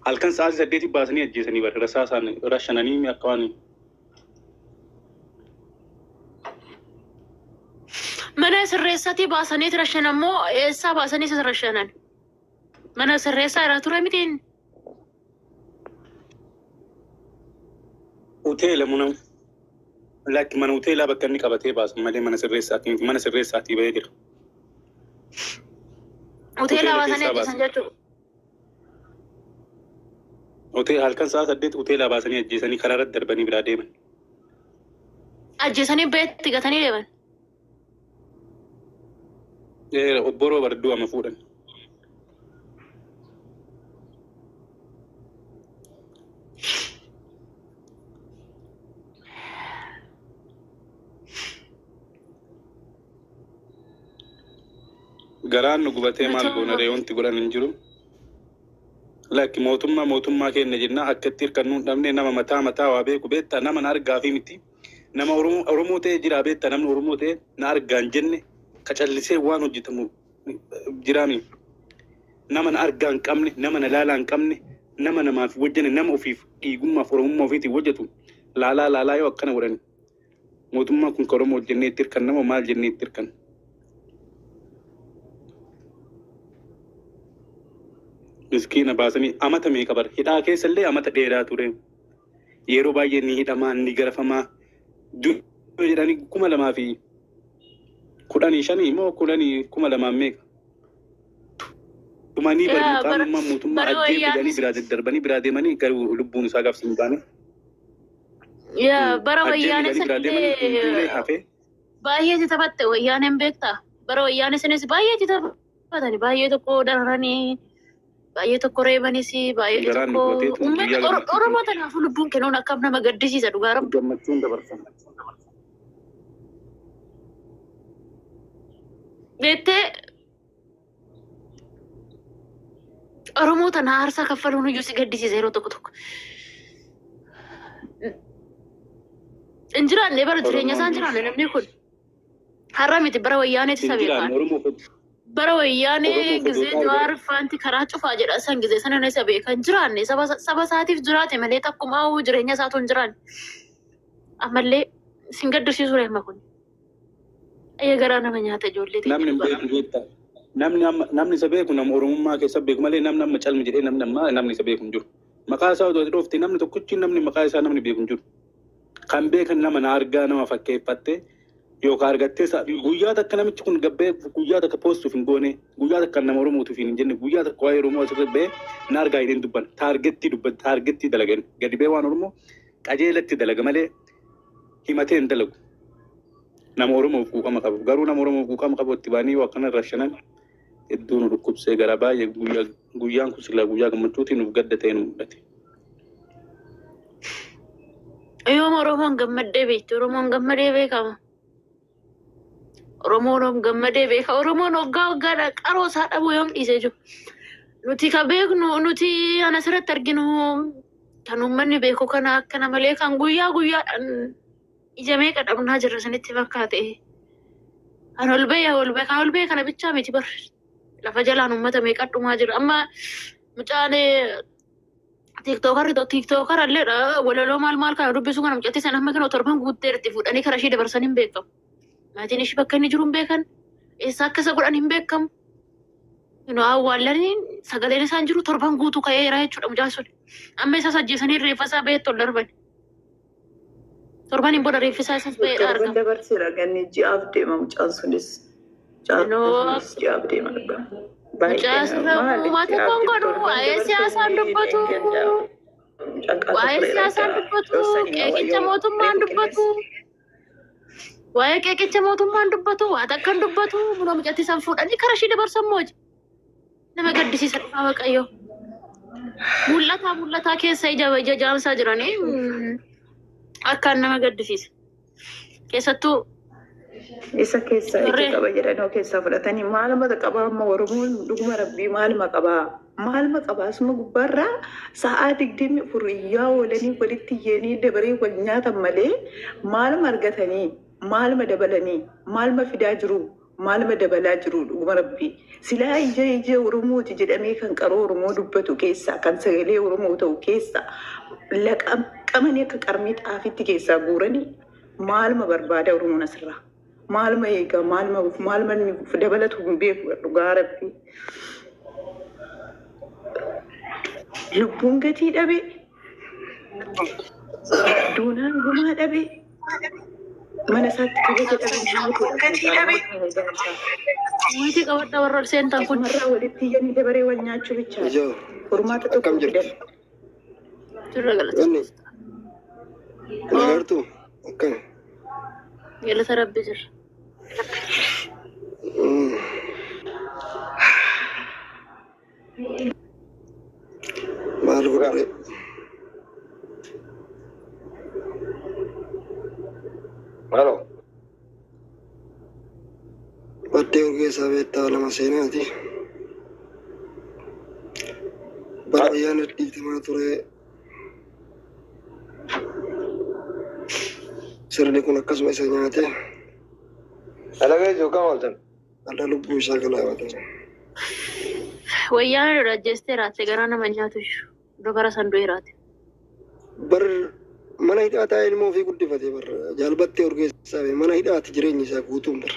هل كان ساعة سديتي باسني أجيسني برساسان رشناني ميقواني من سرساتي باسني ترشنا مو إسا باسني سرشنا من سرسا راتورا ميتين أوتيل منو لكن من أوتيل بكني كبتي باس مالي من سرساتي بيجر أوتيل باسني أجيسن جاتو أوتيل هل كان ساعة سديت أوتيل باسني أجيسني خرارة دربني برادي من أجيسني بيت تيجاتني لبن أبورو بردو أمفورن غران نقبته مال بونا ريون تقولان نجرو لكن موتما كي نجنا أكتير كنون نمني نما متا وابيكو بيتا نما نارجع في متي نما أورمو تي جرا بيتا نما أورمو تي نارجع جنة كشلسي وانو جتمو جرامي نما نارجع كمني نما نلالان كمني نما في وجهنا نما في يقوم ما فرمو ما في تي وجهتو لا يو أكنا وراني موتما كن كرمو جنة تركن نما مال جنة تركن مسكين باسني أمتى مي كبر هدا كيسلي أمتى ديرا توري يرو باي ني هدا ما نيجر فما دو جراني كوما لما في كوداني شاني مو كوداني كوما لما ميك تماني برمكان ما موتما أجيب جاني براد الدربني براد ماني كرو لبون ساقف سنباني يا بروياني سنلي باهي تتبت وياني بيكتا بروياني سنس باهي تتبتني باهي تكو دراني باهي تكو ريبانيسي باهي تكو أورمو تنافو لبون كنون أكابنا مقدسي سدوغارم جمتون دبرسان بيتي أورمو تنهار سا كفلونو يوسي قدسي زيرو تكو انجران لي برا جرينيا سانجران لنمني كل حرامي بروياني تسابيقان بروياني جزء جوار فانتي كراتو فاجر أسان جزء سنة نسابي كان جراني سبا ساعتي في جراتي ملي تقوم أو جرينيا ساعتون جران أمالي سنقدر شي سوري ما كن أي جرانا من يهات جولي namni sabeeku nam oromummaa keessa beeku malee namni calmi jedhee namni sabeeku hin jiru. Maqaa isaa odoo dhoofte namni tokkichi namni maqaa isaa namni beeku hin jiru. Kan beekan nama na argaa nama fakkeeffatte yookaan argattee guyyaa takka namichi kun gabbee guyyaa takka poostuuf hin goone guyyaa takka nama oromootuuf hin jenne guyyaa takka waa'ee oromoo asirra bee na argaa hin dubban taargetti dalagan gadi bee waan oromoo qajeelatti dalaga malee himatee hin dalagu. Nama oromoof quuqama qabu garuu nama oromoof quuqama qabu itti baanii waa kana rashanan hedduun dhukkubsee gara baay'ee guyyaan kun silaa guyyaa gammachuutiin nuuf gadda ta'e nu mudate. Yoom Oromoon gammadee beekti Oromoon gammadee beekama. Oromoon gammadee beeka Oromoon waggaadha qaroo isaa dhabu yoom dhiisee jiru. Nuti ka beeknu nuti ana asirratti arginu kan uummanni beeku kana akkana malee kan guyyaadhaan ija meeqa dhabnaa jirra sanitti fakkaate. Kan ol bee kana bichaa miti bar lafa jalaan uummata meeqa dhumaa jira amma mucaan TikToker alleedha walaloo maal kana dubbisu kana mucatti san amma kana torban guuttee irratti fuudhanii karaa ishee dabarsan hin beekamu. Maatiin ishee bakka inni jiru hin beekan eessa akka isa godhan hin beekamu. Awwaallanii sagaleen isaan jiru torban guutuu ka'ee jira jechuudha mucaan sun. Amma isa ajjeesanii reeffa isaa ba'ee tol darban. Torban hin booda reeffi isaa isas ba'ee argama. Torban dabarseera ganni ji'aaf deema mucaan sunis. Ji'aaf deema argama. Mucaan uummata kan godhu waa'ee siyaasaan dubbatu. Waa'ee siyaasaan dubbatu. Qeeqicha mootummaan dubbatu. Waa'ee qeeqicha mootummaan dubbatu. Waa takkan dubbatu. Buna mucatti isaan fuudhanii karaa ishee dabarsan mooji. Nama gaddisiisa dhufaa waaqayyo. Mul'ataa keessa ija jaamsaa jiranii akkaan nama gaddisiisa. Keessattuu isa keessa ija qaba jedhanii keessaa fudhatanii maaluma qabaa amma Oromoon dhuguma rabbii maaluma qabaa asuma gubbaarraa sa'aa 24 iyyaa oolanii walitti yeenii dabaree wal nyaatan malee maaluma argatanii maaluma dabalanii maaluma fidaa jiru maal ma dabalaa jiru dhuguma rabbii silaa ija Oromooti jedhamee kan qaroo Oromoo dubbatu keessaa kan sagalee Oromoo ta'u keessaa laqamanii akka qarmii xaafitti keessaa guuranii maal ma barbaada Oromoon asirraa maal ma eegaa maal ma dabalatu hin beeku dhugaa rabbii lubbuun gatii dhabe duunaan gumaa dhabe mana isaatti kabaja dhabe Wanti qabadha warra seentan kun marraa walitti iyyanii dabaree wal nyaachuu bichaa furmaata tokko fidan. Jirra galata. Nagartu akkam. Galata rabbi jirra. Maal godhe? Halo. Baddee urgeessaa beektaa lama seenaati. Baay'een dhiitamaa ture. Sirni kun akkasuma isa nyaate. Alagaa jiru kam ooltan? Adda lubbuu isaa galaafate. Wayyaan irraa jeestee raatte garaa nama nyaatu iyyuu dogara sanduu hiraate. Bar mana hidhaa taa'ee ilmoo ofii guddifate bar jaalbattee urgeessaa mana hidhaati jireenyi isaa guutuun bar.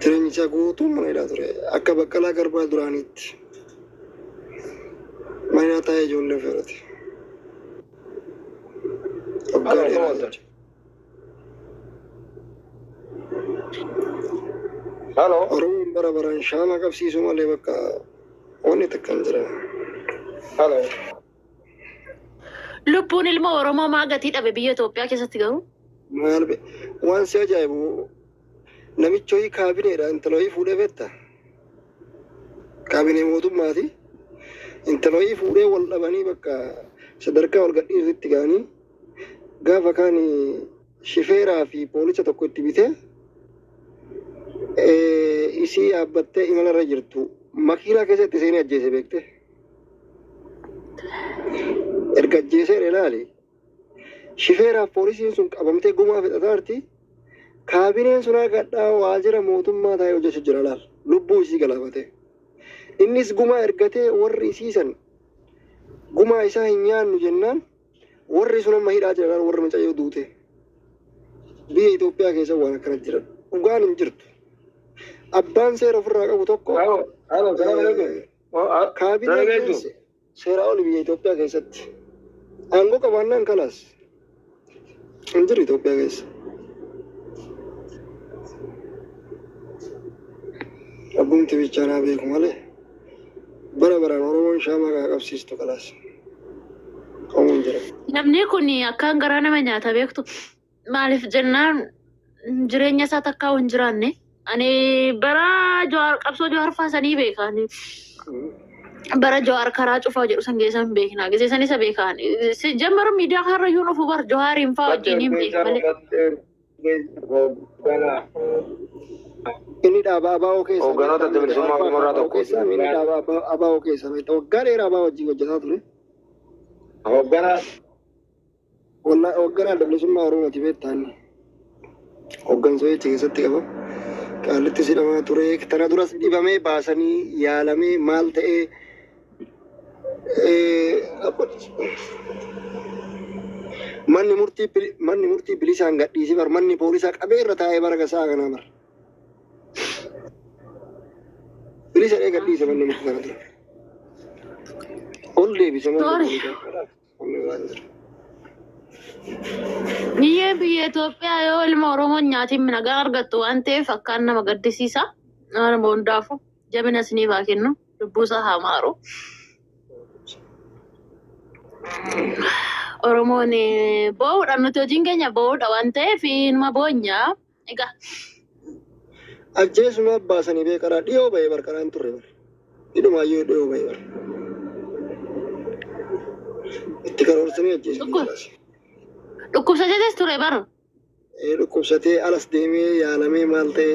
Jireenyi isaa guutuun mana hidhaa ture akka Baqqalaa Garbaa duraaniitti. Mana hidhaa taa'ee ijoollee fe'ate. Halo. Oromoon bara baraan shaama qabsiisu malee bakka wanni takka hin jiran. Halo. Lubbuun ilma Oromoo maa gatii dhabe biyya Itoophiyaa keessatti garuu? Maal waan si ajaa'ibu namichi kaabineedha intalooyii fuudhee beekta. Kaabinee mootummaati. Intalooyii fuudhee wal dhabanii bakka sadarkaa wal gadhiisutti ga'anii gaafa kaan shifeeraa fi poolisa tokko itti bitee isii yaabbattee imalarra jirtu makiinaa keessatti seenii ajjeese beekte. Erga ajjeesee ilaali. Shifeeraaf poolisiin sun qabamtee gumaa fixataarti. Kaabineen sun gadhaa waajjira mootummaa taa'ee hojjechaa jira laal. Lubbuu isii galaafate. Innis gumaa ergatee warri isiisan gumaa isaa hin nyaannu jennaan warri sun amma hidhaa jira laal warri mucayyoo duute. Biyya Itoophiyaa keessa waan akkana jiran dhugaan hin jirtu. Abbaan seera ofirraa qabu tokko kaabineen seera oli biyya Itoophiyaa keessatti. Aangoo qabaannaan kalaas hin jiru Itoophiyaa keessa. Abbumti bichaanaa beeku malee bara baraan Oromoon shaamaa qabsiistu kalaas. Qabuun jira. Namni kun akkaan garaa nama nyaata beektu maaliif jennaan jireenya isaa takkaa hin jiraanne. Ani bara qabsoo Jawaar faasanii beekani. Bara Jawaar karaa cufaa jedhu san geessan hin beekna. Geessan isa beekan. Jammaru miidiyaa kanarra yoo nuuf bar Jawaariin fa'aa wajjin hin beeku malee. Inni dhaabaa abaa'oo keessa. Hoogganoota bilisummaa Oromoo tokko. Inni dhaabaa abaa'oo keessa. Waggaa dheeraa abaa'oo wajjin hojjetaa ture. Hoogganaa bilisummaa Oromooti beektaanni. Hooggansoota keessatti qaba. Qaalitti sidhamaa ture. Tana duras dhibamee baasanii yaalamee maal ta'ee manni murtii bilisaan gadhiisee bar manni poolisaa qabee irra taa'ee bara gasaa kanaa bar. Bilisaan gadhiise manni murtii kana ture. Ol deebise manni murtii. Biyya Itoophiyaa yoo ilma Oromoon nyaatiin nagaa argattu waan ta'eef akkaan nama gaddisiisa. Nama hundaafu jabina isiniif haa kennu. Lubbuusaa haa maaru. Oromoon bo'uudhaan nuti hojiin keenya bo'uudha waan ta'eef ilma boonya. Egaa. Ajjeesuma baasanii beekaraa dhiyoo bahee barkaraan turre bara. Hidhumaayyuu dhiyoo bahee bara. Itti karoorsanii ajjeesanii. Dhukkubsateetis ture bara. Dhukkubsatee alas deemee yaalamee maal ta'e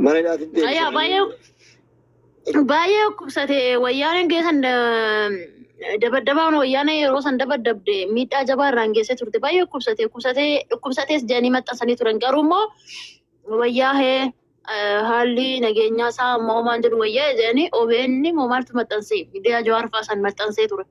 mana hidhaatti deemee. Baay'ee dhukkubsatee wayyaan geessan Dabadabaan wayyaana yeroo san dabadabde miidhaa jabaa irraan geessee turte baay'ee dhukkubsatees jedhanii maxxansanii turan garuu immoo wayyaa haalli nageenyaa isaa ammoo maal jedhu wayyaa jedhanii OBN moo maaltu maxxansee miidiyaa Jawaar fa'aa san maxxansee ture.